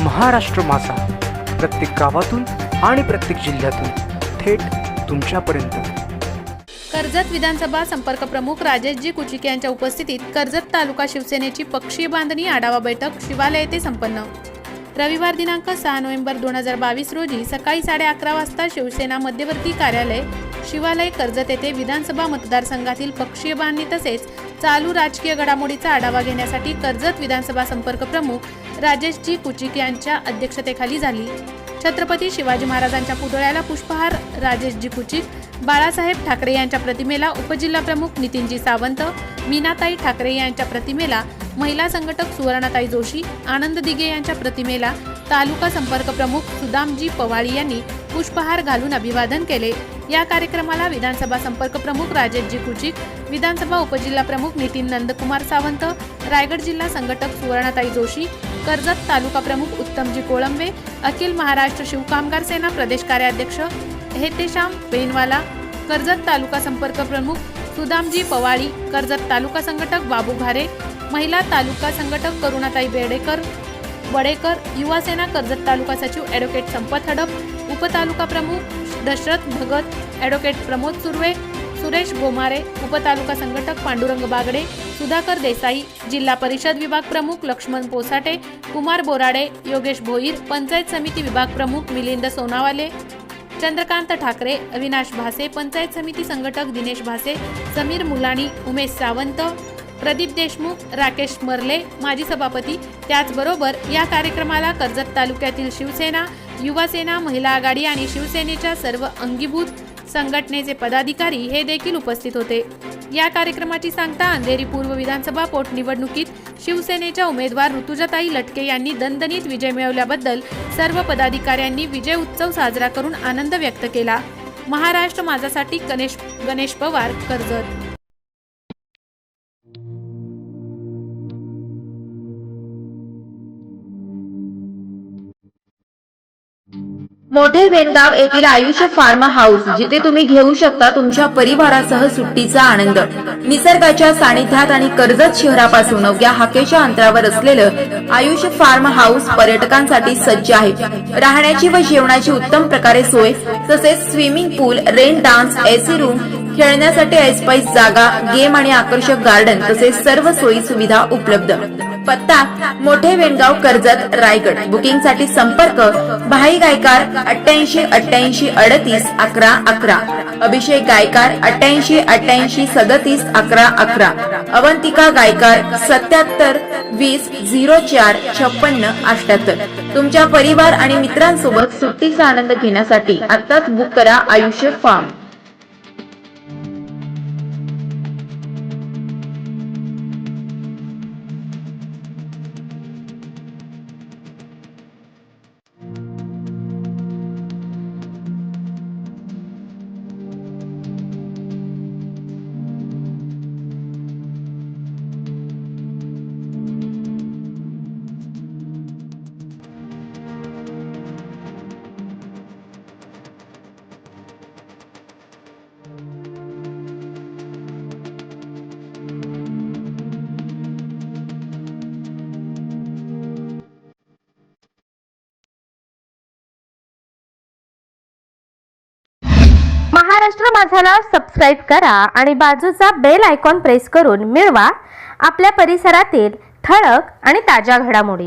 महाराष्ट्र माझा, प्रत्येक गावातून आणि प्रत्येक जिल्ह्यातून थेट तुमच्यापर्यंत। कर्जत विधानसभा संपर्क प्रमुख राजेशजी कुचिके यांच्या उपस्थितीत कर्जत तालुका शिवसेनेची पक्षीय बांधणी आढावा बैठक शिवालय येथे संपन्न। रविवार दिनांक 6 नोव्हेंबर 2022 रोजी सकाळी 11:30 वाजता शिवसेना मध्यवर्ती कार्यालय शिवालय कर्जत येथे विधानसभा मतदारसंघातील पक्षीय बांधणी तसेच चालू राजकीय घडामोडीचा आढावा घेण्यासाठी कर्जत विधानसभा संपर्क प्रमुख राजेशजी कुचिके यांच्या अध्यक्षतेखाली झाली। छत्रपती शिवाजी महाराजांच्या पुतळ्याला पुष्पहार, राजेशजी कुचिक, बाळासाहेब ठाकरे यांच्या प्रतिमेला उपजिल्हा प्रमुख नितीनजी सावंत, मीनाताई ठाकरे यांच्या प्रतिमेला महिला संघटक सुवर्णाताई जोशी, आनंद दिघे यांच्या प्रतिमेला तालुका संपर्क प्रमुख सुदामजी पवाळी यांनी पुष्पहार घालून अभिवादन केले। या कार्यक्रमाला विधानसभा संपर्क प्रमुख राजेशजी कुचिक, विधानसभा उपजिल्हा प्रमुख नितीन नंदकुमार सावंत, रायगड जिल्हा संघटक सुवर्णाताई जोशी, कर्जत तालुका प्रमुख उत्तमजी कोळंबे, अखिल महाराष्ट्र शिवकामगार सेना प्रदेश कार्याध्यक्ष हेतेश्याम बेनवाला, कर्जत तालुका संपर्क प्रमुख सुदामजी पवाळी, कर्जत तालुका संघटक बाबू घारे, महिला तालुका संघटक करुणाताई बडेकर, युवा सेना कर्जत तालुका सचिव ॲडव्होकेट संपत हडप, उपतालुका प्रमुख दशरथ भगत, ॲडव्होकेट प्रमोद सुर्वे, सुरेश गोमारे, उपतालुका संघटक पांडुरंग बागडे, सुधाकर देसाई, जिल्हा परिषद विभाग प्रमुख लक्ष्मण पोसाटे, कुमार बोराडे, योगेश भोईर, पंचायत समिती विभाग प्रमुख मिलिंद सोनावाले, चंद्रकांत ठाकरे, अविनाश भासे, पंचायत समिती संघटक दिनेश भासे, समीर मुलानी, उमेश सावंत, प्रदीप देशमुख, राकेश मर्ले, माजी सभापती। त्याचबरोबर या कार्यक्रमाला कर्जत तालुक्यातील शिवसेना, युवा सेना, महिला आघाडी आणि शिवसेनेच्या सर्व अंगीभूत संघटनेचे पदाधिकारी हे देखील उपस्थित होते। या कार्यक्रमाची सांगता अंधेरी पूर्व विधानसभा पोटनिवडणुकीत शिवसेनेच्या उमेदवार ऋतुजाताई लटके यांनी दणदणीत विजय मिळवल्याबद्दल सर्व पदाधिकाऱ्यांनी विजय उत्सव साजरा करून आनंद व्यक्त केला। महाराष्ट्र माझासाठी गणेश पवार, कर्जत। मोठे वेणगाव येथील आयुष्य फार्म हाऊस, जिथे तुम्ही घेऊ शकता तुमच्या परिवारासह सुट्टीचा आनंद। निसर्गाच्या सानिध्यात आणि कर्जत शहरापासून अवघ्या हाकेच्या अंतरावर असलेलं आयुष्य फार्म हाऊस पर्यटकांसाठी सज्ज आहे। राहण्याची व जेवणाची उत्तम प्रकारे सोय, तसेच स्विमिंग पूल, रेन डान्स, एसी रूम, खेळण्यासाठी ऐसपैस जागा, गेम आणि आकर्षक गार्डन तसेच सर्व सोयी सुविधा उपलब्ध। पत्ता मोठे वेणगाव, कर्जत, रायगड। बुकिंगसाठी संपर्क भाई गायकार 88 88 38 11 11, अभिषेक गायकार 88 88 37 11 11, अवंतिका गायकार 77 20 04 56 78। तुमच्या परिवार आणि मित्रांसोबत सुट्टीचा आनंद घेण्यासाठी आताच बुक करा आयुष्य फार्म। महाराष्ट्र माझाला सबस्क्राइब करा आणि बाजूचा बेल आयकॉन प्रेस करून मिळवा आपल्या परिसरातील ठळक आणि ताज्या घडामोडी।